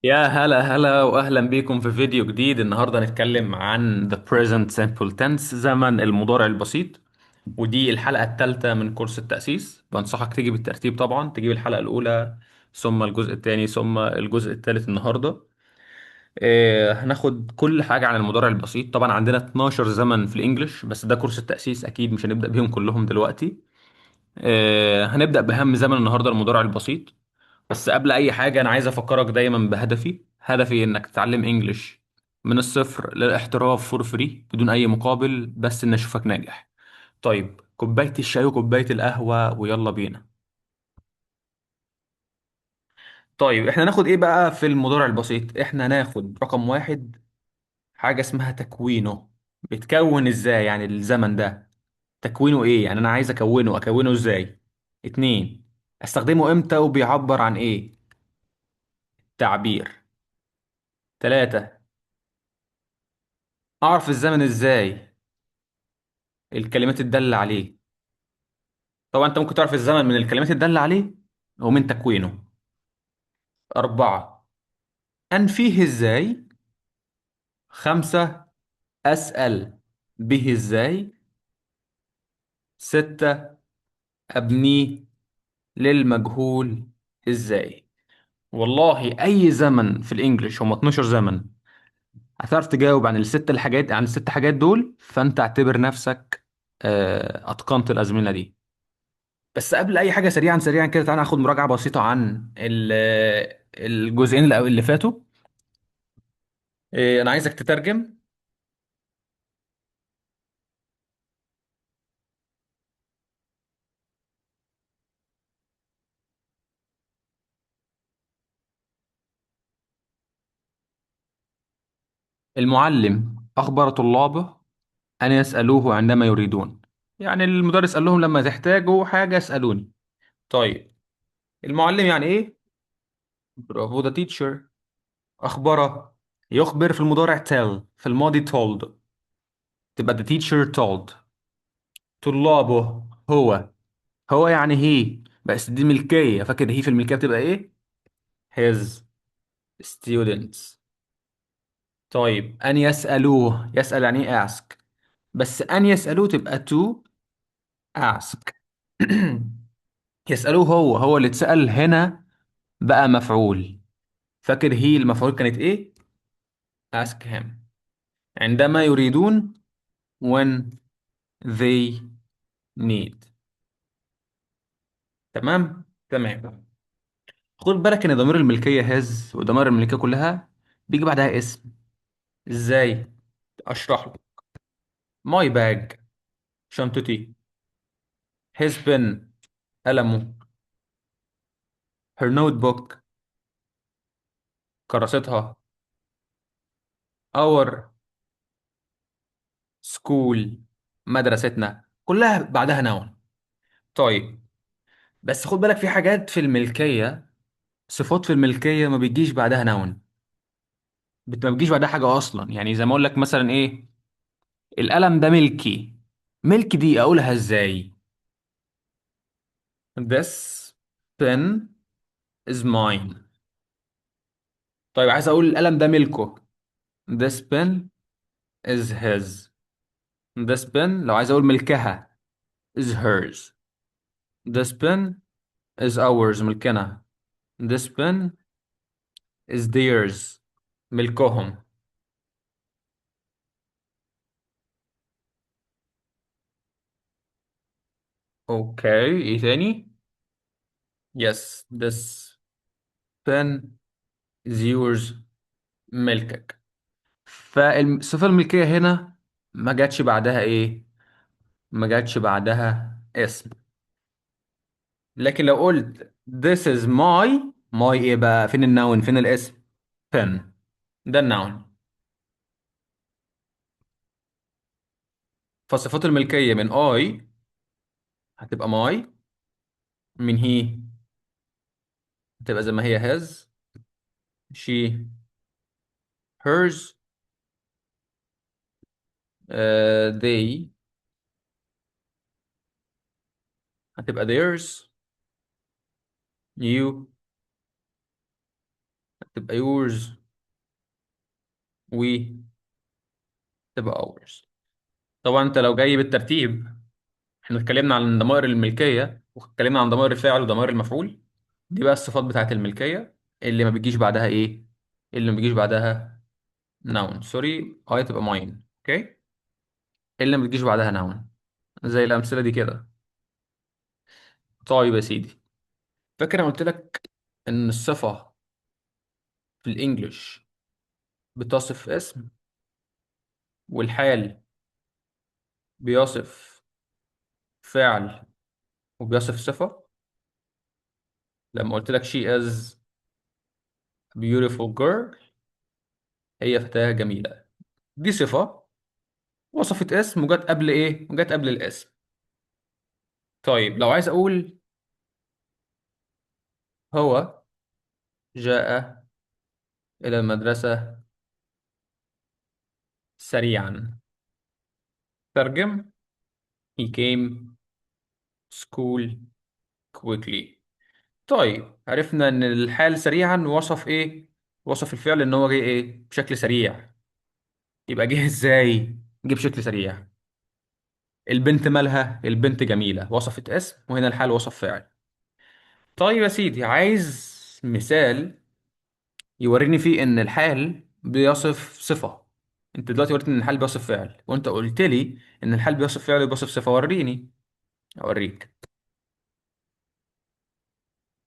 يا هلا هلا واهلا بيكم في فيديو جديد. النهارده هنتكلم عن the present simple tense، زمن المضارع البسيط. ودي الحلقة الثالثة من كورس التأسيس. بنصحك تيجي بالترتيب، طبعا تجيب الحلقة الأولى ثم الجزء الثاني ثم الجزء الثالث النهارده. هناخد كل حاجة عن المضارع البسيط. طبعا عندنا 12 زمن في الإنجليش، بس ده كورس التأسيس، أكيد مش هنبدأ بيهم كلهم دلوقتي. هنبدأ بأهم زمن النهارده، المضارع البسيط. بس قبل اي حاجه انا عايز افكرك دايما هدفي انك تتعلم انجليش من الصفر للاحتراف فور فري بدون اي مقابل، بس ان اشوفك ناجح. طيب، كوبايه الشاي وكوبايه القهوه ويلا بينا. طيب، احنا ناخد ايه بقى في المضارع البسيط؟ احنا ناخد رقم واحد، حاجه اسمها تكوينه. بيتكون ازاي؟ يعني الزمن ده تكوينه ايه؟ يعني انا عايز اكونه ازاي. اتنين، استخدمه امتى وبيعبر عن ايه؟ تعبير. تلاتة، اعرف الزمن ازاي؟ الكلمات الدالة عليه. طبعا انت ممكن تعرف الزمن من الكلمات الدالة عليه ومن تكوينه. أربعة، أنفيه ازاي؟ خمسة، أسأل به ازاي؟ ستة، أبنيه للمجهول ازاي؟ والله أي زمن في الإنجليش، هم 12 زمن، هتعرف تجاوب عن الست حاجات دول، فأنت اعتبر نفسك أتقنت الأزمنة دي. بس قبل اي حاجه، سريعا سريعا كده، تعالى ناخد مراجعه بسيطه عن الجزئين اللي فاتوا. انا عايزك تترجم. المعلم اخبر طلابه ان يسالوه عندما يريدون. يعني المدرس قال لهم لما تحتاجوا حاجه اسالوني. طيب، المعلم يعني ايه؟ برافو، ده تيتشر. اخبره، يخبر في المضارع tell، في الماضي told، تبقى the teacher told. طلابه، هو يعني هي، بس دي ملكيه، فاكر هي في الملكيه بتبقى ايه؟ his students. طيب، أن يسألوه، يسأل يعني إيه ask، بس أن يسألوه تبقى to ask. يسألوه، هو اللي اتسأل هنا، بقى مفعول. فاكر هي المفعول كانت إيه؟ ask him. عندما يريدون، when they need. تمام تمام. خد بالك إن ضمير الملكية his وضمائر الملكية كلها بيجي بعدها اسم. إزاي؟ أشرح لك. my bag، شنطتي. his pen، قلمه. her notebook، كراستها. our school، مدرستنا. كلها بعدها نون. طيب، بس خد بالك في حاجات في الملكية، صفات في الملكية ما بيجيش بعدها نون، ما بيجيش بعدها حاجة أصلا. يعني زي ما أقول لك مثلا إيه، القلم ده ملكي. ملكي دي أقولها إزاي؟ This pen is mine. طيب، عايز أقول القلم ده ملكه. This pen is his. This pen لو عايز أقول ملكها is hers. This pen is ours، ملكنا. This pen is theirs، ملكهم. اوكي، ايه تاني؟ yes this pen is yours، ملكك. فالصفة الملكية هنا ما جاتش بعدها ايه؟ ما جاتش بعدها اسم. لكن لو قلت this is my ايه بقى؟ فين النون؟ فين الاسم؟ pen، ده النون. فصفات الملكية من I هتبقى my، من هي هتبقى زي ما هي his، she hers، they هتبقى theirs، you تبقى yours، و تبقى ours. طبعا انت لو جاي بالترتيب، احنا اتكلمنا عن ضمائر الملكية واتكلمنا عن ضمائر الفاعل وضمائر المفعول. دي بقى الصفات بتاعت الملكية اللي ما بيجيش بعدها ايه؟ اللي ما بيجيش بعدها noun. سوري، هاي تبقى mine. اوكي. اللي ما بتجيش بعدها noun، زي الأمثلة دي كده. طيب يا سيدي، فاكر انا قلت لك ان الصفة في الانجليش بتصف اسم، والحال بيصف فعل، وبيصف صفة. لما قلت لك she is a beautiful girl، هي فتاة جميلة، دي صفة وصفت اسم وجت قبل ايه؟ وجت قبل الاسم. طيب لو عايز اقول هو جاء الى المدرسة سريعا، ترجم: he came to school quickly. طيب عرفنا ان الحال سريعا وصف ايه؟ وصف الفعل ان هو جه ايه؟ بشكل سريع. يبقى جه ازاي؟ جه بشكل سريع. البنت مالها؟ البنت جميلة، وصفت اسم وهنا الحال وصف فعل. طيب يا سيدي، عايز مثال يوريني فيه ان الحال بيصف صفة. انت دلوقتي وريتني ان الحال بيصف فعل، وانت قلت لي ان الحال بيصف فعل وبيصف صفة. وريني. اوريك.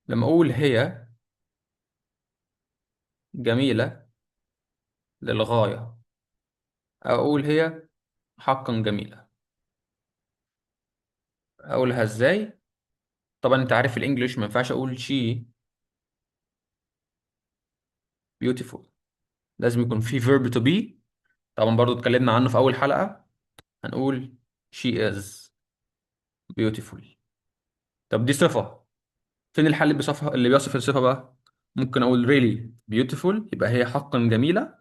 لما اقول هي جميلة للغاية، اقول هي حقا جميلة. اقولها ازاي؟ طبعا انت عارف الانجليش ما ينفعش اقول she beautiful، لازم يكون في verb to be. طبعا برضو اتكلمنا عنه في اول حلقة. هنقول she is beautiful. طب دي صفة، فين الحل اللي بيصفها، اللي بيصف الصفة بقى؟ ممكن اقول really beautiful، يبقى هي حقا جميلة.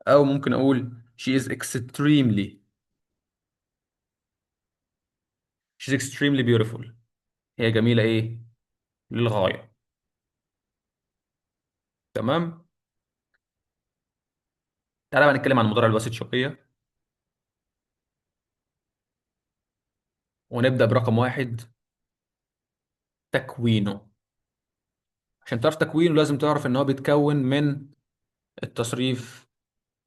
او ممكن اقول she is extremely، she's extremely beautiful، هي جميلة ايه؟ للغاية. تمام. تعالى بقى نتكلم عن المضارع البسيط شوية، ونبدأ برقم واحد: تكوينه. عشان تعرف تكوينه لازم تعرف ان هو بيتكون من التصريف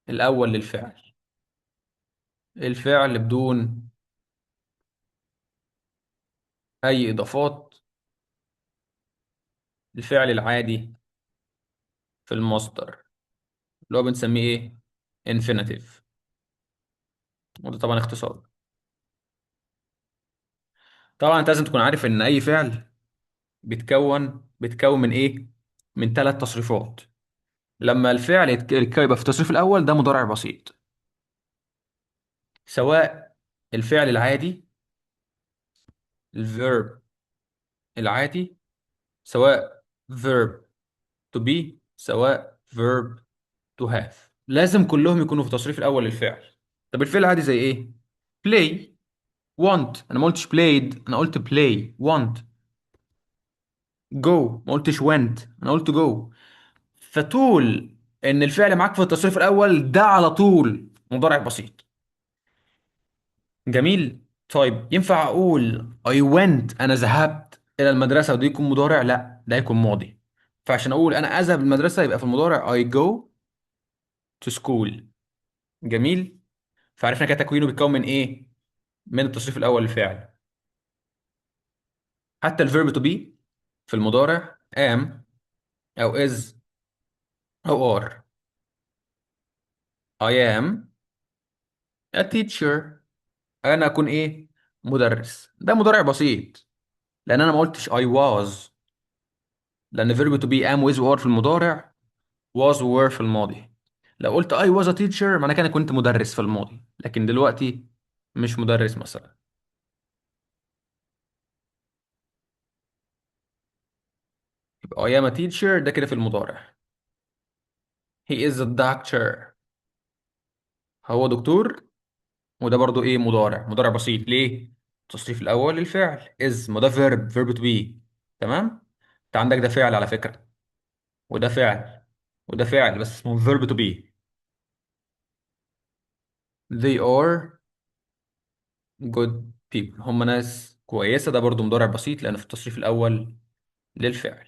الاول للفعل. الفعل بدون اي اضافات، الفعل العادي في المصدر، اللي هو بنسميه ايه؟ infinitive. وده طبعا اختصار. طبعا انت لازم تكون عارف ان اي فعل بيتكون من ايه؟ من ثلاث تصريفات. لما الفعل يبقى في التصريف الاول، ده مضارع بسيط. سواء الفعل العادي، الفيرب العادي، سواء verb to be، سواء verb to have، لازم كلهم يكونوا في التصريف الاول للفعل. طب الفعل العادي زي ايه؟ play، want. انا ما قلتش played، انا قلت play want. go، ما قلتش went، انا قلت go. فطول ان الفعل معاك في التصريف الاول، ده على طول مضارع بسيط. جميل. طيب ينفع اقول I went، انا ذهبت الى المدرسه، وده يكون مضارع؟ لا، ده يكون ماضي. فعشان اقول انا اذهب المدرسه، يبقى في المضارع I go to school. جميل. فعرفنا كده تكوينه بيتكون من ايه؟ من التصريف الاول للفعل. حتى الفيرب to be في المضارع am او is او are. I am a teacher، انا اكون ايه؟ مدرس. ده مضارع بسيط، لان انا ما قلتش I was، لان فيرب to be am with or في المضارع، was were في الماضي. لو قلت I was a teacher، معناه كده كنت مدرس في الماضي، لكن دلوقتي مش مدرس مثلا. يبقى I am a teacher ده كده في المضارع. He is a doctor، هو دكتور. وده برضو ايه؟ مضارع. مضارع بسيط ليه؟ التصريف الاول للفعل is، ما ده verb to be. تمام. انت عندك ده فعل على فكرة، وده فعل، وده فعل بس اسمه verb to be. they are good people، هم ناس كويسة، ده برضو مضارع بسيط لأنه في التصريف الأول للفعل.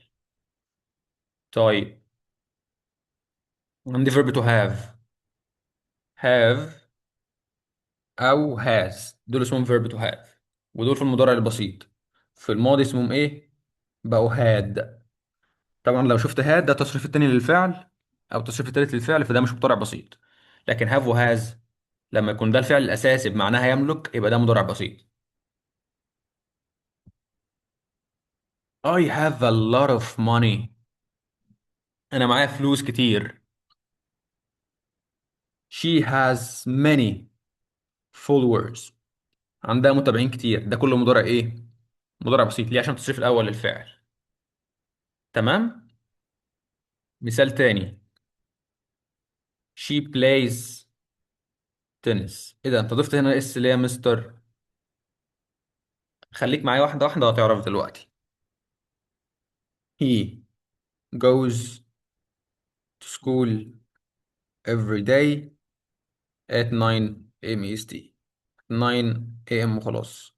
طيب عندي verb to have أو has، دول اسمهم verb to have، ودول في المضارع البسيط. في الماضي اسمهم إيه؟ بقوا had. طبعا لو شفت had ده التصريف التاني للفعل أو التصريف التالت للفعل، فده مش مضارع بسيط. لكن have و has لما يكون ده الفعل الأساسي بمعناها يملك، يبقى ده مضارع بسيط. I have a lot of money، أنا معايا فلوس كتير. She has many followers، عندها متابعين كتير. ده كله مضارع إيه؟ مضارع بسيط. ليه؟ عشان التصريف الأول للفعل. تمام. مثال تاني: she plays tennis. إيه ده؟ أنت ضفت هنا اس ليه يا مستر؟ خليك معايا واحدة واحدة وهتعرف دلوقتي. he goes to school every day at 9 a.m. EST. 9 a.m. وخلاص.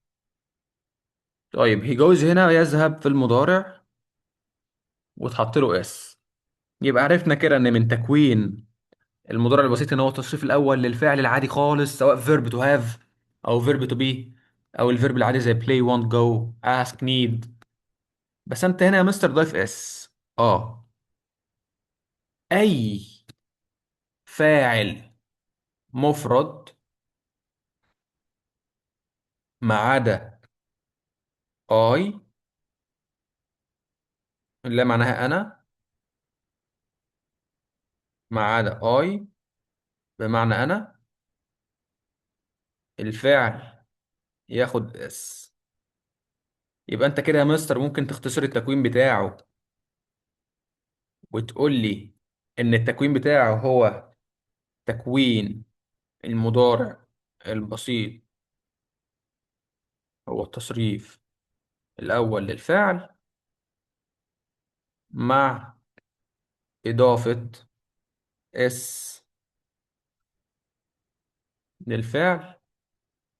طيب he goes هنا يذهب في المضارع وتحط له اس. يبقى عرفنا كده ان من تكوين المضارع البسيط ان هو التصريف الاول للفعل العادي خالص، سواء verb to have او verb to be او الفيرب العادي زي play want go ask need. بس انت هنا يا مستر ضايف اس. اه، اي فاعل مفرد ما عدا اي، اللي معناها انا، ما عدا اي بمعنى انا، الفعل ياخد اس. يبقى انت كده يا مستر ممكن تختصر التكوين بتاعه وتقول لي ان التكوين بتاعه هو تكوين المضارع البسيط، هو التصريف الأول للفعل مع إضافة اس للفعل،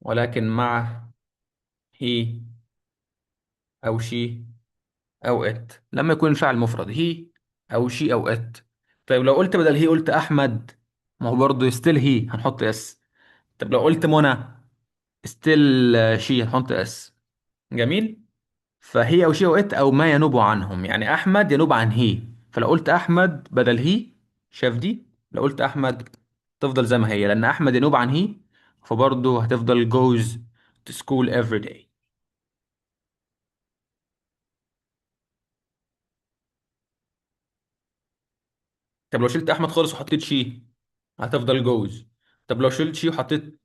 ولكن مع هي أو شي أو ات لما يكون الفعل مفرد، هي أو شي أو ات. طيب لو قلت بدل هي قلت أحمد، ما هو برضه ستيل هي هنحط اس. طب لو قلت منى ستيل شي هنحط اس. جميل. فهي او شي او ات او ما ينوب عنهم، يعني احمد ينوب عن هي، فلو قلت احمد بدل هي، شاف دي، لو قلت احمد تفضل زي ما هي لان احمد ينوب عن هي، فبرضه هتفضل goes to school every day. طب لو شلت احمد خالص وحطيت شي هتفضل goes. طب لو شلت شي وحطيت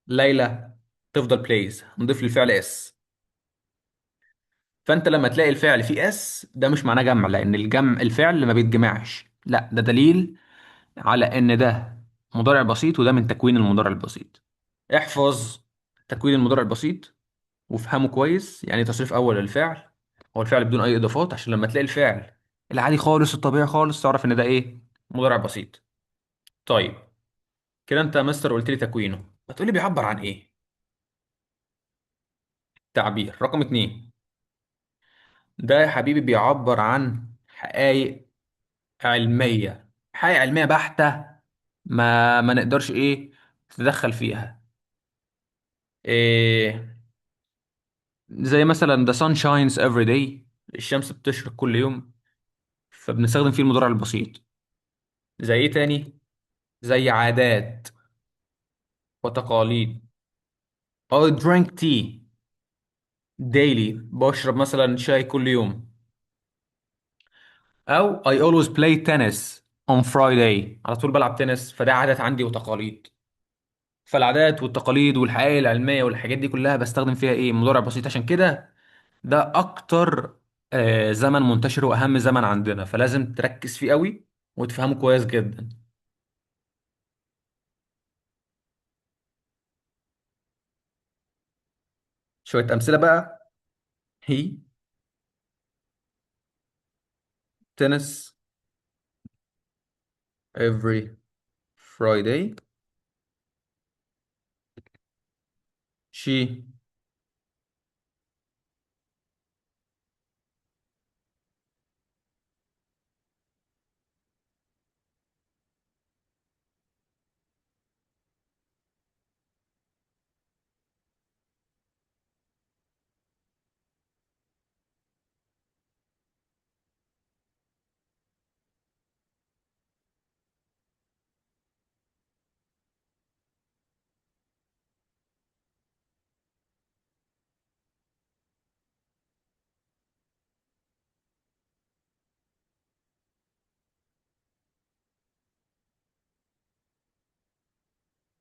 ليلى تفضل plays، نضيف للفعل اس. فانت لما تلاقي الفعل فيه اس ده مش معناه جمع، لان الجمع الفعل ما بيتجمعش، لا ده دليل على ان ده مضارع بسيط وده من تكوين المضارع البسيط. احفظ تكوين المضارع البسيط وافهمه كويس. يعني تصريف اول للفعل هو الفعل بدون اي اضافات، عشان لما تلاقي الفعل العادي خالص الطبيعي خالص تعرف ان ده ايه؟ مضارع بسيط. طيب كده انت يا مستر قلت لي تكوينه، هتقولي بيعبر عن ايه؟ تعبير رقم اتنين: ده يا حبيبي بيعبر عن حقائق علمية، حقائق علمية بحتة، ما نقدرش ايه تتدخل فيها. إيه؟ زي مثلا the sun shines every day، الشمس بتشرق كل يوم، فبنستخدم فيه المضارع البسيط. زي ايه تاني؟ زي عادات وتقاليد. I drink tea daily، بشرب مثلا شاي كل يوم. او I always play tennis on Friday، على طول بلعب تنس، فده عادات عندي وتقاليد. فالعادات والتقاليد والحقائق العلمية والحاجات دي كلها بستخدم فيها ايه؟ مضارع بسيط. عشان كده ده اكتر زمن منتشر واهم زمن عندنا، فلازم تركز فيه قوي وتفهمه كويس جدا. شوية امثلة بقى: هي تنس every Friday she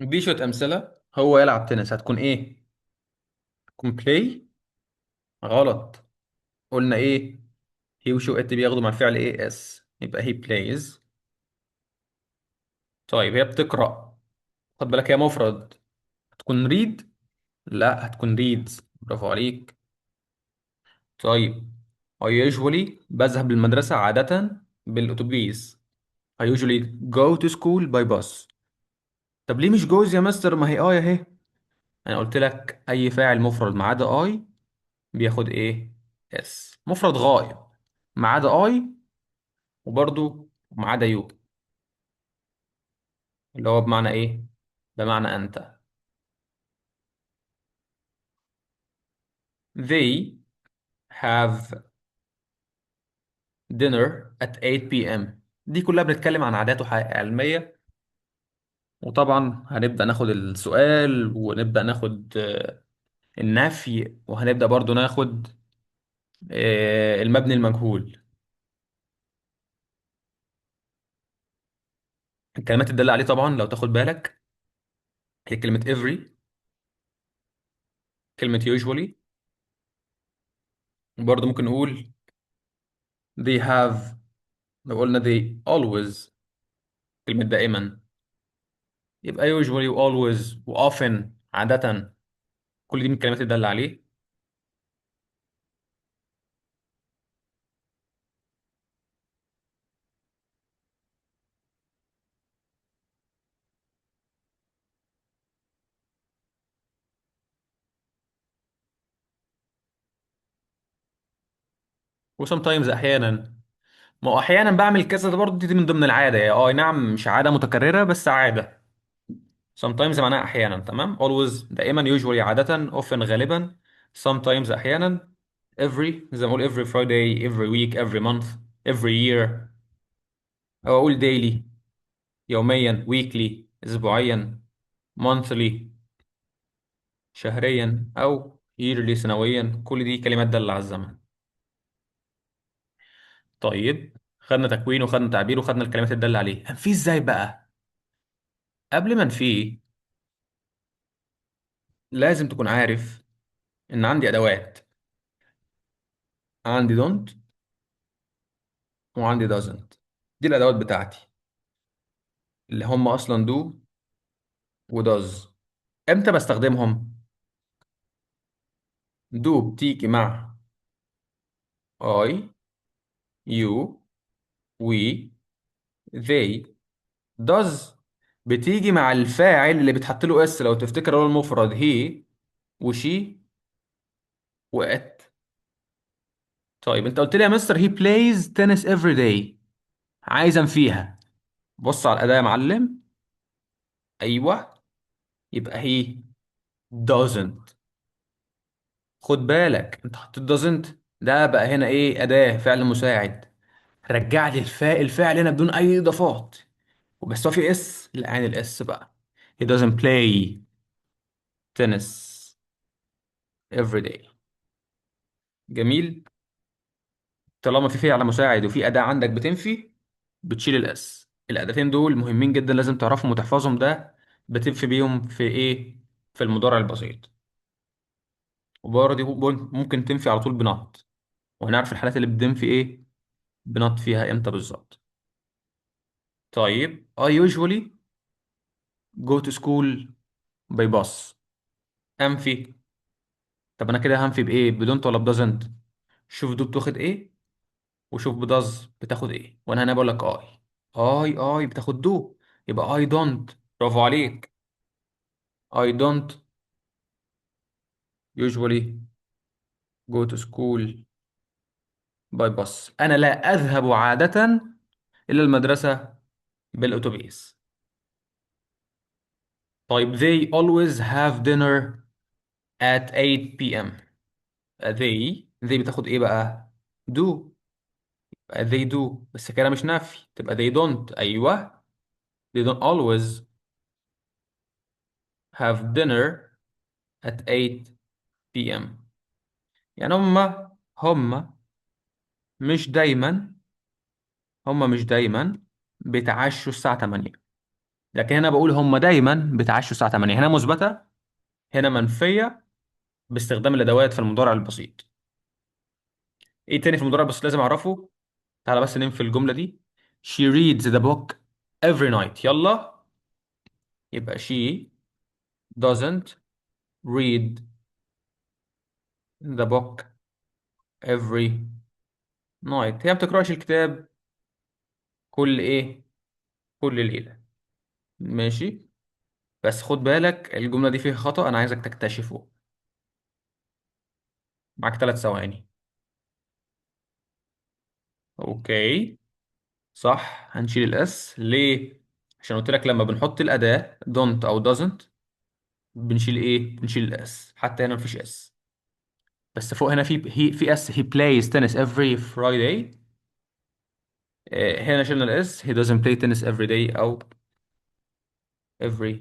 دي شوية أمثلة. هو يلعب تنس هتكون إيه؟ تكون play. غلط. قلنا إيه؟ he وشو it بياخدوا مع الفعل إيه اس، يبقى he plays. طيب هي بتقرأ، خد بالك هي مفرد، هتكون read؟ لا هتكون reads. برافو عليك. طيب I usually بذهب للمدرسة عادة بالأتوبيس. I usually go to school by bus. طب ليه مش جوز يا مستر؟ ما هي اهي. انا قلت لك اي فاعل مفرد ما عدا اي بياخد ايه؟ اس. مفرد غائب ما عدا اي، وبرضو ما عدا يو، اللي هو بمعنى ايه؟ بمعنى انت. They have dinner at 8 p.m. دي كلها بنتكلم عن عادات وحقائق علمية. وطبعا هنبدأ ناخد السؤال، ونبدأ ناخد النفي، وهنبدأ برضو ناخد المبني المجهول. الكلمات الدالة عليه طبعا لو تاخد بالك هي كلمة every، كلمة usually، برضو ممكن نقول they have. لو قلنا they always، كلمة دائما، يبقى usually و always و often عادة، كل دي من الكلمات الدالة عليه. و sometimes أحيانا. ما هو أحيانا بعمل كذا ده برضو دي من ضمن العادة، يعني نعم مش عادة متكررة بس عادة. sometimes معناها أحيانا، تمام. always دائما، usually عادة، often غالبا، sometimes أحيانا، every زي ما أقول every Friday every week every month every year، أو أقول daily يوميا weekly أسبوعيا monthly شهريا، أو yearly سنويا. كل دي كلمات دالة على الزمن. طيب خدنا تكوين وخدنا تعبير وخدنا الكلمات الدالة عليه. هنفيه ازاي بقى؟ قبل ما نفيه لازم تكون عارف إن عندي أدوات. عندي don't وعندي doesn't. دي الأدوات بتاعتي اللي هم أصلا do و does. امتى بستخدمهم؟ do بتيجي مع I you we they. does بتيجي مع الفاعل اللي بتحط له اس، لو تفتكر هو المفرد هي وشي وات. طيب انت قلت لي يا مستر he plays tennis every day، عايز انفيها. بص على الأداة يا معلم. ايوه، يبقى he doesn't. خد بالك انت حطيت doesn't، ده بقى هنا ايه؟ أداة فعل مساعد. رجع لي الفاعل هنا بدون اي اضافات، وبس هو في اس، لا عين الاس بقى. he doesn't play tennis every day. جميل. طالما في فعل مساعد وفي أداة عندك بتنفي، بتشيل الاس. الأداتين دول مهمين جدا، لازم تعرفهم وتحفظهم. ده بتنفي بيهم في ايه؟ في المضارع البسيط. وبرضه ممكن تنفي على طول بنط، وهنعرف الحالات اللي بتنفي ايه بنط فيها امتى بالظبط. طيب I usually go to school by bus. انفي. طب انا كده هنفي بايه؟ بدونت ولا بدازنت؟ شوف دول بتاخد ايه، وشوف بداز بتاخد ايه، وانا هنا بقول لك اي. اي بتاخد دو، يبقى I don't. برافو عليك. I don't usually go to school by bus. انا لا اذهب عادة الى المدرسة بالاتوبيس. طيب they always have dinner at 8 p.m. they بتاخد ايه بقى؟ do. they do، بس كده مش نفي، تبقى they don't. ايوه، they don't always have dinner at 8 p.m. يعني هم مش دايما هم مش دايما بيتعشوا الساعة 8. لكن هنا بقول هم دايما بيتعشوا الساعة 8، هنا مثبتة، هنا منفية، باستخدام الأدوات في المضارع البسيط. ايه تاني في المضارع البسيط لازم اعرفه؟ تعالى بس ننفي الجملة دي. She reads the book every night. يلا، يبقى she doesn't read the book every night. هي ما بتقراش الكتاب كل ايه؟ كل ليلة. ماشي. بس خد بالك الجملة دي فيها خطأ، انا عايزك تكتشفه. معاك 3 ثواني. اوكي، صح، هنشيل الاس. ليه؟ عشان قلت لك لما بنحط الأداة don't او doesn't بنشيل ايه؟ بنشيل الاس. حتى هنا مفيش اس، بس فوق هنا في اس. he plays tennis every Friday. هنا شلنا الاس. he doesn't play tennis every day او every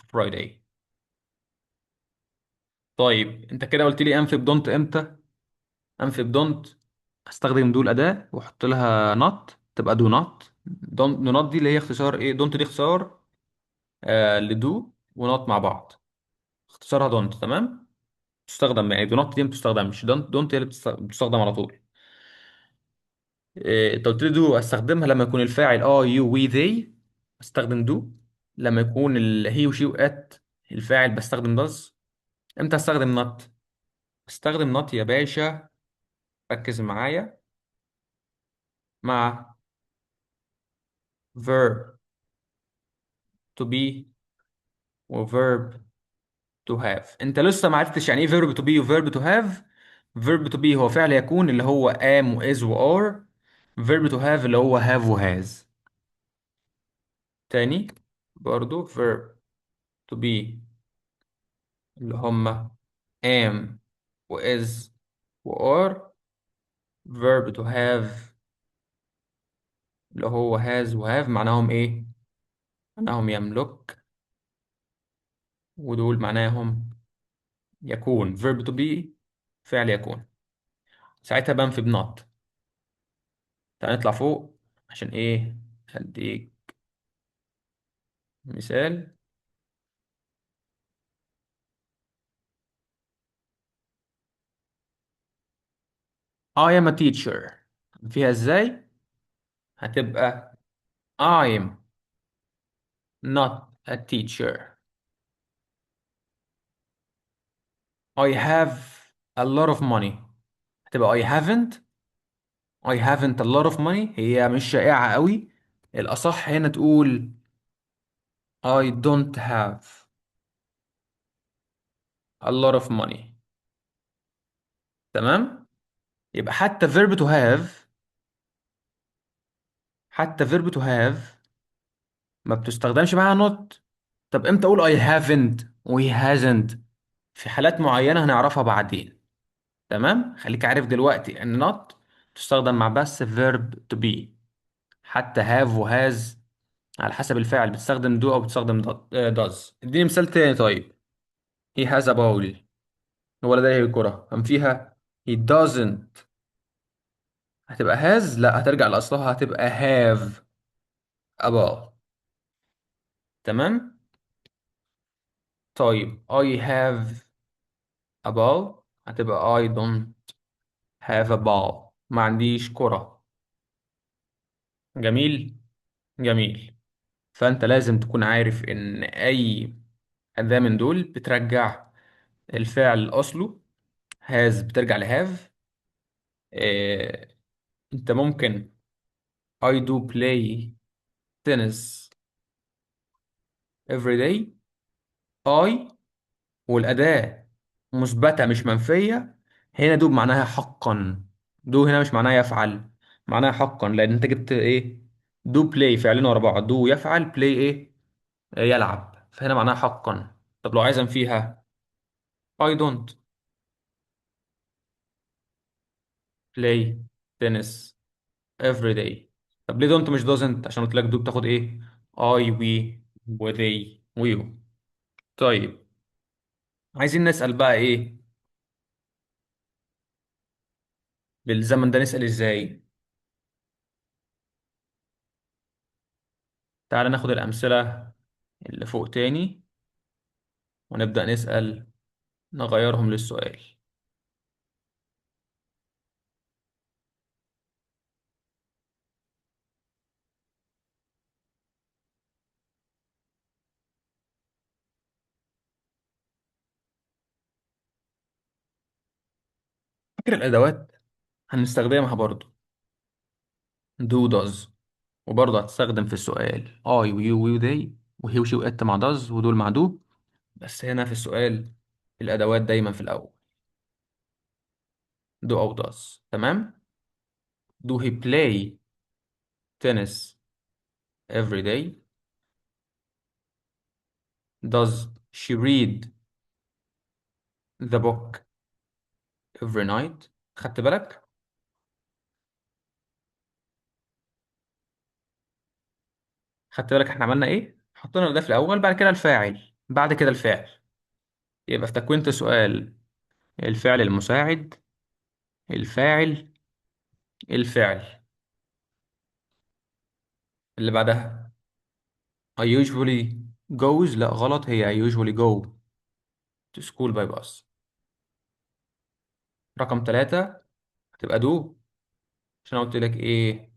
Friday. طيب انت كده قلت لي انفي بدونت امتى؟ انفي بدونت هستخدم دو الاداه واحط لها not، تبقى دو not. دونت نوت دي اللي هي اختصار ايه؟ دونت دي اختصار لدو ونوت مع بعض، اختصارها دونت. تمام. تستخدم يعني دو نوت دي ما بتستخدمش، دونت هي اللي بتستخدم على طول. انت قلت لي دو استخدمها لما يكون الفاعل يو وي ذي، استخدم دو. لما يكون هي وشي وات الفاعل بستخدم داز. امتى استخدم نوت؟ استخدم نوت يا باشا، ركز معايا، مع verb to be و verb to have. انت لسه ما عرفتش يعني ايه verb to be و verb to have. verb to be هو فعل يكون اللي هو am و is و are. verb to have اللي هو have و has. تاني، برضو verb to be اللي هما am و is و are. verb to have اللي هو has و have معناهم ايه؟ معناهم يملك، ودول معناهم يكون. verb to be فعل يكون. ساعتها بنفي بنوت. تعال نطلع فوق عشان ايه؟ هديك مثال. I am a teacher. فيها ازاي؟ هتبقى I'm not a teacher. I have a lot of money. هتبقى I haven't a lot of money. هي مش شائعة قوي. الأصح هنا تقول I don't have a lot of money. تمام. يبقى حتى verb to have ما بتستخدمش معاها not. طب امتى اقول I haven't و he hasn't؟ في حالات معينة هنعرفها بعدين. تمام، خليك عارف دلوقتي ان not تستخدم مع بس verb to be. حتى have و has على حسب الفعل بتستخدم do او بتستخدم does. اديني مثال تاني طيب. he has a ball. هو لديه الكرة. أم فيها he doesn't هتبقى has؟ لا، هترجع لأصلها، هتبقى have a ball. تمام. طيب I have a ball هتبقى I don't have a ball. ما عنديش كرة. جميل. جميل. فأنت لازم تكون عارف إن أي أداة من دول بترجع الفعل أصله. has بترجع لهاف. أنت ممكن I do play tennis every day. I والأداة مثبتة مش منفية. هنا دو معناها حقا. دو هنا مش معناها يفعل، معناها حقا، لأن أنت جبت إيه؟ دو بلاي فعلين ورا بعض، دو يفعل، بلاي إيه؟ يلعب، فهنا معناها حقا. طب لو عايزا فيها I don't play tennis every day. طب ليه don't مش doesn't؟ عشان قلت لك do بتاخد إيه؟ I we و they و you. طيب عايزين نسأل بقى إيه بالزمن ده؟ نسأل إزاي؟ تعال ناخد الأمثلة اللي فوق تاني ونبدأ نسأل، نغيرهم للسؤال. فاكر الأدوات هنستخدمها برضو do does، وبرضه هتستخدم في السؤال I و you و they وهي وشي وات مع does ودول مع do. بس هنا في السؤال الأدوات دايما في الأول do أو does. تمام. do he play tennis every day. does she read the book every night. خدت بالك؟ خدت بالك احنا عملنا ايه؟ حطينا ده في الأول، بعد كده الفاعل، بعد كده الفعل. يبقى في تكوينة السؤال الفعل المساعد، الفاعل، الفعل. اللي بعدها I usually goes، لا غلط، هي I usually go to school by bus. رقم ثلاثة هتبقى do، عشان أنا قلت لك ايه؟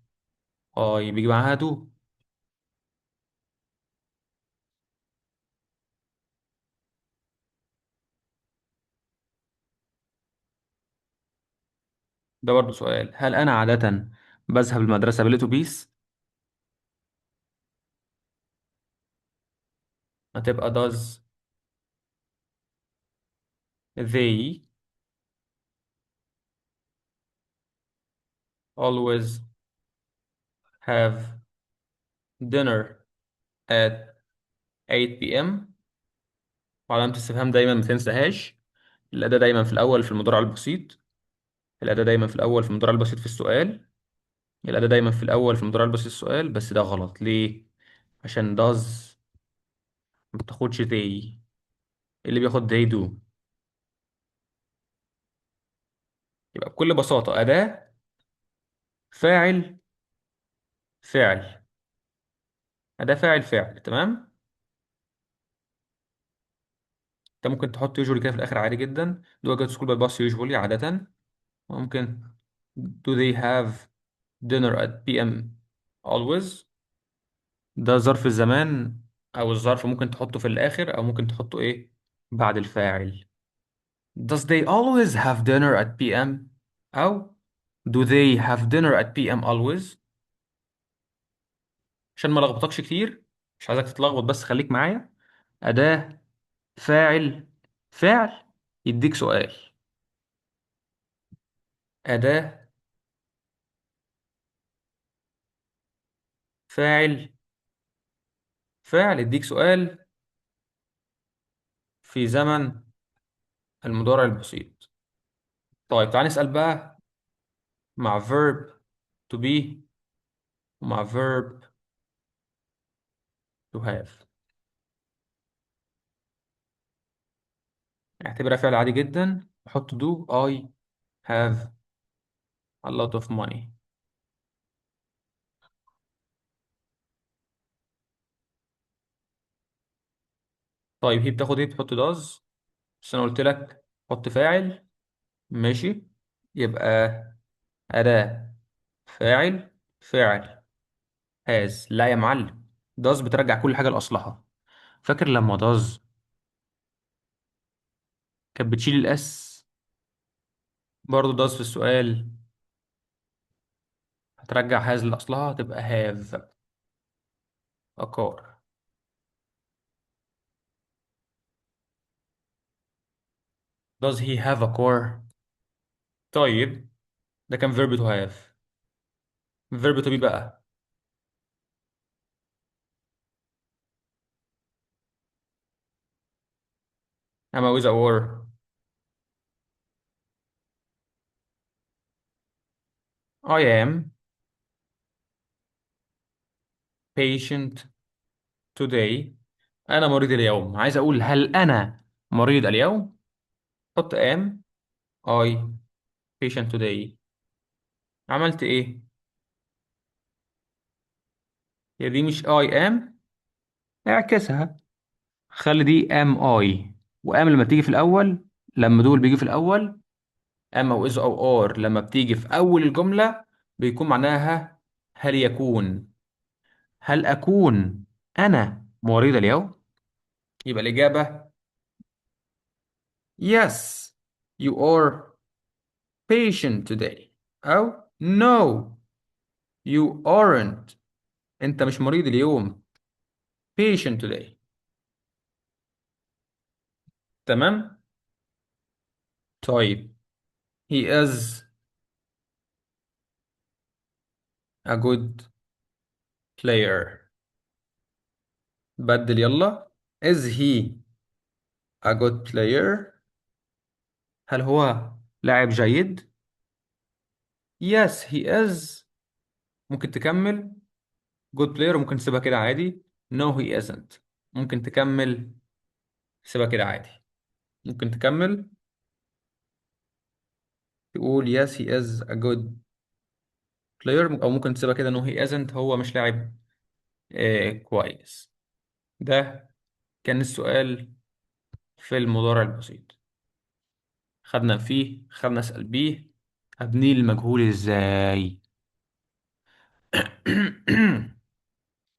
I بيجي معاها do. ده برضو سؤال، هل أنا عادة بذهب المدرسة بالأتوبيس؟ هتبقى does they always have dinner at 8 p.m. وعلامة استفهام دايما ما تنساهاش، الأداة دايما في الأول في المضارع البسيط، الأداة دايما في الأول في المضارع البسيط في السؤال، الأداة دايما في الأول في المضارع البسيط السؤال. بس ده غلط ليه؟ عشان does ما بتاخدش they، اللي بياخد they do. يبقى بكل بساطة أداة، فاعل، فعل. أداة فاعل فعل. تمام. أنت ممكن تحط usually كده في الآخر عادي جدا. do I go to school by bus usually عادة. ممكن do they have dinner at PM always. ده ظرف الزمان أو الظرف ممكن تحطه في الآخر أو ممكن تحطه إيه بعد الفاعل. Does they always have dinner at PM؟ أو do they have dinner at PM always؟ عشان ما لخبطكش كتير، مش عايزك تتلخبط بس خليك معايا. أداة، فاعل، فعل، يديك سؤال. أداة، فاعل، فعل، يديك سؤال في زمن المضارع البسيط. طيب تعال نسأل بقى مع verb to be ومع verb to have. اعتبرها فعل عادي جدا، حط do I have a lot of money. طيب هي بتاخد ايه؟ بتحط does، بس انا قلت لك حط فاعل. ماشي. يبقى أداة، فاعل، فعل. has لا يا معلم، does بترجع كل حاجة لأصلها. فاكر لما does كانت بتشيل الاس؟ برضه does في السؤال هترجع has لأصلها، تبقى have. a car. does he have a car؟ طيب، ده كان verb to have. verb to be بقى. am I with a war. I am patient today. أنا مريض اليوم. عايز أقول هل أنا مريض اليوم؟ حط am. I patient today. عملت إيه؟ هي دي مش I am. اعكسها. خلي دي am I. و am لما بتيجي في الأول، لما دول بيجي في الأول، am أو is أو are لما بتيجي في أول الجملة بيكون معناها هل يكون. هل أكون أنا مريض اليوم؟ يبقى الإجابة yes you are patient today. أو no you aren't. أنت مش مريض اليوم. patient today. تمام. طيب he is a good player. بدل يلا. is he a good player؟ هل هو لاعب جيد؟ yes he is. ممكن تكمل good player وممكن تسيبها كده عادي. no he isn't. ممكن تكمل سيبها كده عادي. ممكن تكمل تقول yes he is a good player، او ممكن تسيبها كده no he isn't، هو مش لاعب كويس. ده كان السؤال في المضارع البسيط. خدنا اسأل بيه. ابني المجهول ازاي؟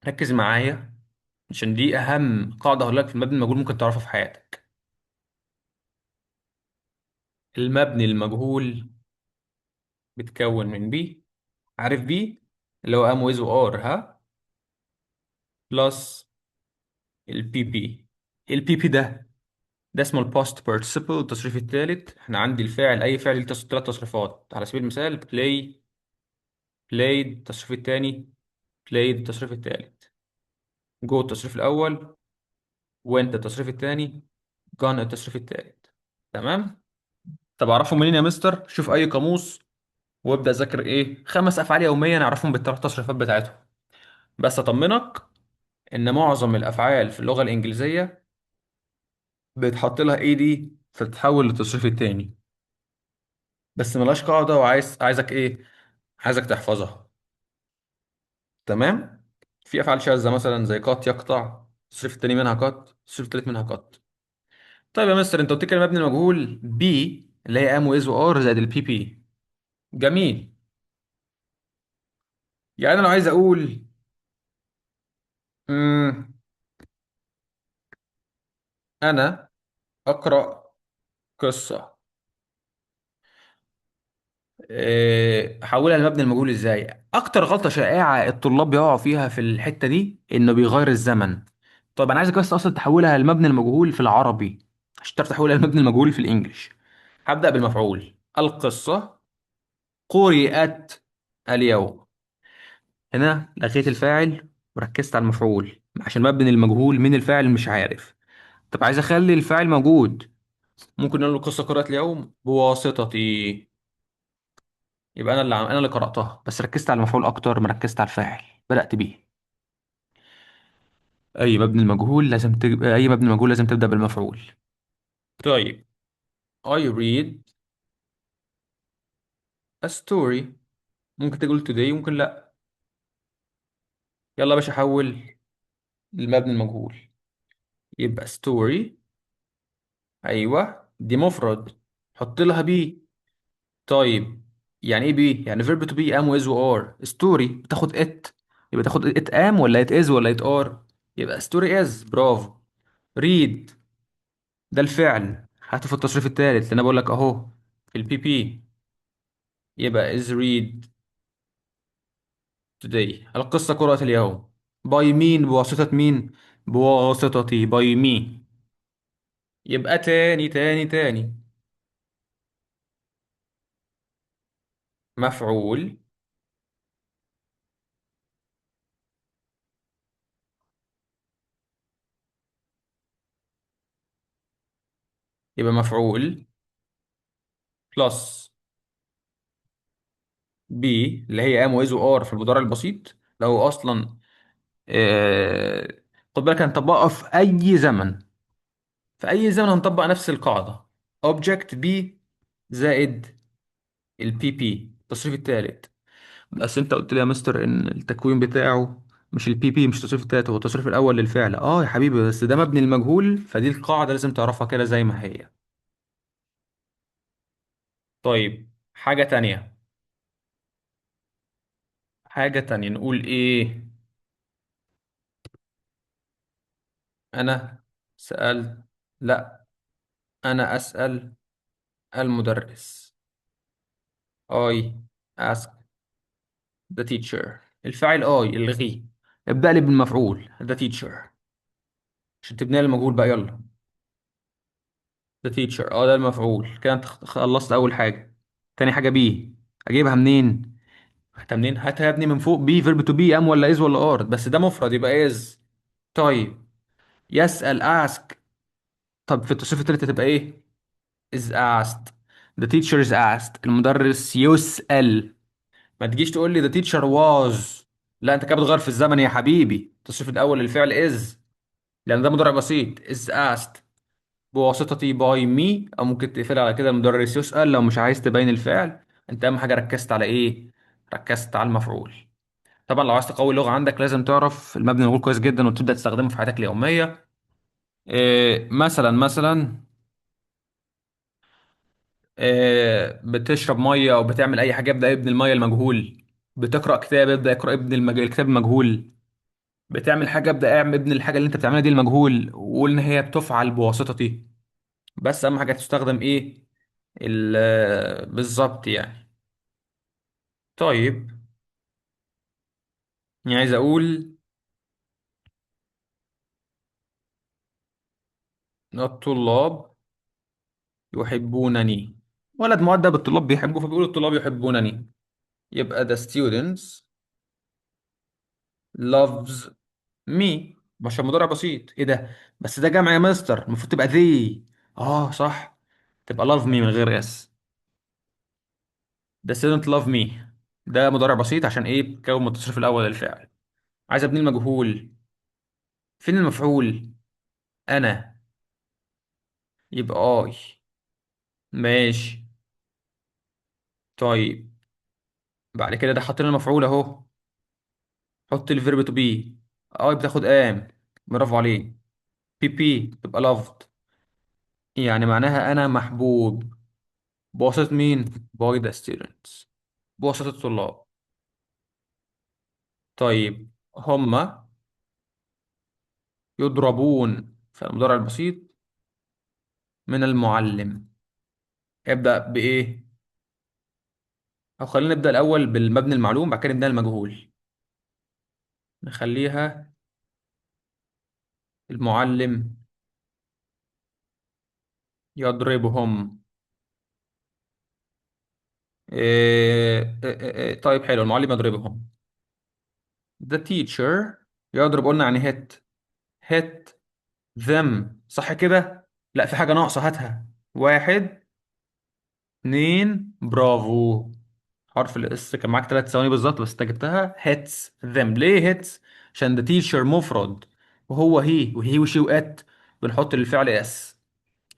ركز معايا عشان دي اهم قاعدة هقول لك في المبني المجهول ممكن تعرفها في حياتك. المبني المجهول بيتكون من بي. عارف بي اللي هو ام ويز وار ها، بلس البي بي. البي بي ده اسمه الباست participle التصريف الثالث. احنا عندي الفاعل، اي فعل له ثلاث تصريفات. على سبيل المثال play، played التصريف الثاني، played التصريف الثالث، go التصريف الاول، went التصريف الثاني، gone التصريف الثالث. تمام. طب اعرفهم منين يا مستر؟ شوف اي قاموس وابدا ذاكر ايه 5 افعال يوميا نعرفهم بالثلاث تصريفات بتاعتهم. بس اطمنك ان معظم الافعال في اللغه الانجليزيه بيتحط لها اي دي فتتحول للتصريف الثاني. بس ملهاش قاعده، عايزك ايه، عايزك تحفظها. تمام. في افعال شاذه مثلا زي قط يقطع، التصريف الثاني منها قط، التصريف الثالث منها قط. طيب يا مستر انت قلت لي مبني المجهول بي اللي هي ام واز وار زائد البي بي. جميل. يعني انا لو عايز اقول مم. انا اقرا قصه، احولها لمبني المجهول ازاي؟ اكتر غلطه شائعه الطلاب بيقعوا فيها في الحته دي انه بيغير الزمن. طيب انا عايزك بس اصلا تحولها لمبني المجهول في العربي عشان تعرف تحولها لمبني المجهول في الانجليش. هبدا بالمفعول. القصه قرئت اليوم. هنا لغيت الفاعل وركزت على المفعول عشان مبني المجهول من الفاعل مش عارف. طب عايز اخلي الفاعل موجود، ممكن نقول له القصه قرات اليوم بواسطتي. يبقى انا اللي قراتها بس ركزت على المفعول اكتر ما ركزت على الفاعل. بدات بيه. اي مبني مجهول لازم تبدا بالمفعول. طيب I read a story. ممكن تقول today ممكن لا. يلا يا باشا حول المبني المجهول. يبقى story. ايوه دي مفرد، حط لها بي. طيب يعني ايه بي؟ يعني verb to be am و is و are. story بتاخد it، يبقى تاخد it am ولا it is ولا it are؟ يبقى story is. برافو. read ده الفعل، هاته في التصريف الثالث اللي انا بقول لك اهو في البي بي. يبقى is read today. القصة قرأت اليوم. باي مين؟ بواسطة مين؟ بواسطتي، باي مي. يبقى تاني. مفعول. يبقى مفعول بلس بي اللي هي ام واز وار في المضارع البسيط. لو اصلا آه... خد بالك هنطبقها في اي زمن. في اي زمن هنطبق نفس القاعدة. اوبجكت بي زائد البي بي التصريف الثالث. بس انت قلت لي يا مستر ان التكوين بتاعه مش البي بي، مش التصريف التالت، هو التصريف الاول للفعل. اه يا حبيبي، بس ده مبني المجهول، فدي القاعده لازم تعرفها كده زي ما هي. طيب حاجه تانية نقول ايه؟ انا سألت. لا، انا اسأل المدرس. I ask the teacher. الفاعل I الغي. ابدأ لي بالمفعول the teacher عشان تبني لي المجهول بقى، يلا. the teacher، اه ده المفعول كده. انت خلصت اول حاجه. تاني حاجه بي، اجيبها منين؟ هاتها منين؟ هاتها يا ابني من فوق. بي فيرب تو بي، ام ولا از ولا ار؟ بس ده مفرد يبقى از. طيب، يسأل ask. طب في التصريف التالت هتبقى ايه؟ is asked. the teacher is asked. المدرس يسأل. ما تجيش تقول لي the teacher was. لا، انت كده بتغير في الزمن يا حبيبي. التصريف الاول للفعل is، لان ده مضارع بسيط. is asked بواسطتي باي مي، او ممكن تقفلها على كده المدرس يسأل لو مش عايز تبين الفعل. انت اهم حاجه ركزت على ايه؟ ركزت على المفعول. طبعا لو عايز تقوي اللغه عندك لازم تعرف المبني المفعول كويس جدا وتبدا تستخدمه في حياتك اليوميه. إيه مثلا إيه؟ بتشرب ميه او بتعمل اي حاجه، ابدا ابن الميه المجهول. بتقرا كتاب، ابدا اقرا ابن الكتاب المجهول. بتعمل حاجه، ابدا اعمل ابن الحاجه اللي انت بتعملها دي المجهول، وقول ان هي بتفعل بواسطتي. بس اهم حاجه تستخدم ايه؟ بالظبط يعني. طيب، يعني عايز اقول إن الطلاب يحبونني. ولد مؤدب، الطلاب بيحبوا فبيقول الطلاب يحبونني. يبقى the students loves me. مش مضارع بسيط، ايه ده؟ بس ده جمع يا مستر، المفروض تبقى they. اه صح، تبقى love me من غير اس. the student love me. ده مضارع بسيط عشان ايه؟ بتكون من التصريف الاول للفعل. عايز ابني المجهول. فين المفعول؟ انا. يبقى اي. ماشي. طيب، بعد كده ده حطينا المفعول اهو. حط الفيرب تو بي. اي بتاخد ام. برافو عليك. بي بي تبقى لافد، يعني معناها انا محبوب. بواسطة مين؟ باي ذا ستودنتس، بواسطة الطلاب. طيب، هما يضربون في المضارع البسيط من المعلم. ابدأ بإيه؟ أو خلينا نبدأ الأول بالمبني المعلوم، بعد كده نبدأ المجهول. نخليها المعلم يضربهم. طيب حلو، المعلم يضربهم. The teacher يضرب، قلنا يعني hit them، صح كده؟ لا، في حاجة ناقصة، هاتها. واحد، اتنين، برافو. حرف الاس كان معاك 3 ثواني بالظبط، بس انت جبتها. hits them. ليه hits؟ عشان the teacher مفرد، وهو هي وهي وشي وات، بنحط للفعل اس.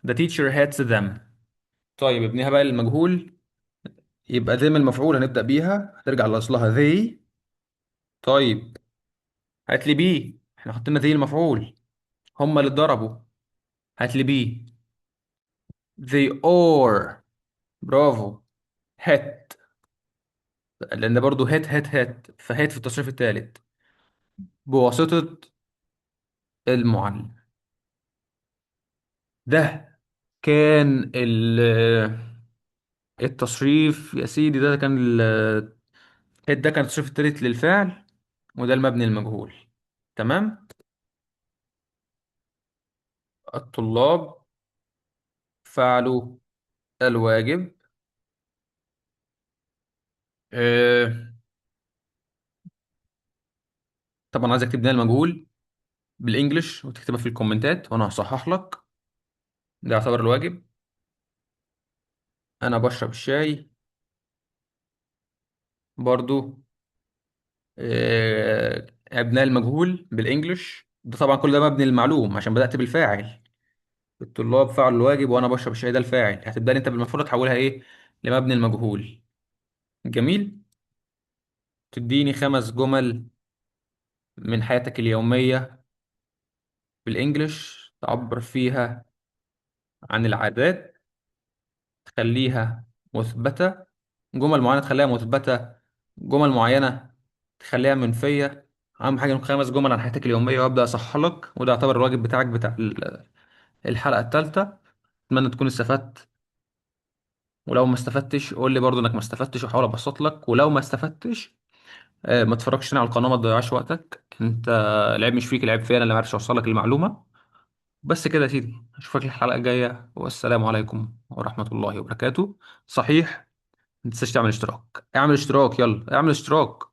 the teacher hits them. طيب، ابنيها بقى المجهول. يبقى them المفعول هنبدأ بيها، هترجع لأصلها they. طيب، هات لي بي، احنا حطينا they المفعول. هما اللي اتضربوا. هات لي بي. they are. برافو. هات، لان برضو هات فهات في التصريف الثالث بواسطة المعلم. ده كان التصريف يا سيدي. ده كان هات، ده كان التصريف الثالث للفعل، وده المبني المجهول. تمام. الطلاب فعلوا الواجب. آه، طبعا عايزك تبني المجهول بالانجلش وتكتبها في الكومنتات وانا هصحح لك. ده يعتبر الواجب. انا بشرب الشاي برضو. ابناء المجهول بالانجلش ده طبعا كل ده مبني للمعلوم عشان بدأت بالفاعل. الطلاب فعلوا الواجب وانا بشرب الشاي، ده الفاعل. هتبدأ انت بالمفروض تحولها ايه لمبني المجهول. جميل. تديني 5 جمل من حياتك اليومية بالانجلش تعبر فيها عن العادات، تخليها مثبتة. جمل معينة تخليها مثبتة، جمل معينة تخليها منفية. أهم حاجة إنهم 5 جمل عن حياتك اليومية، وأبدأ أصحح لك. وده يعتبر الواجب بتاعك بتاع الحلقة الثالثة. أتمنى تكون استفدت، ولو ما استفدتش قول لي برضو إنك ما استفدتش وأحاول أبسط لك. ولو ما استفدتش ما تتفرجش تاني على القناة، ما تضيعش وقتك أنت. العيب مش فيك، العيب فيا أنا اللي ما عرفتش أوصل لك المعلومة. بس كده يا سيدي، أشوفك الحلقة الجاية، والسلام عليكم ورحمة الله وبركاته. صحيح، ما تنساش تعمل اشتراك. اعمل اشتراك، يلا اعمل اشتراك.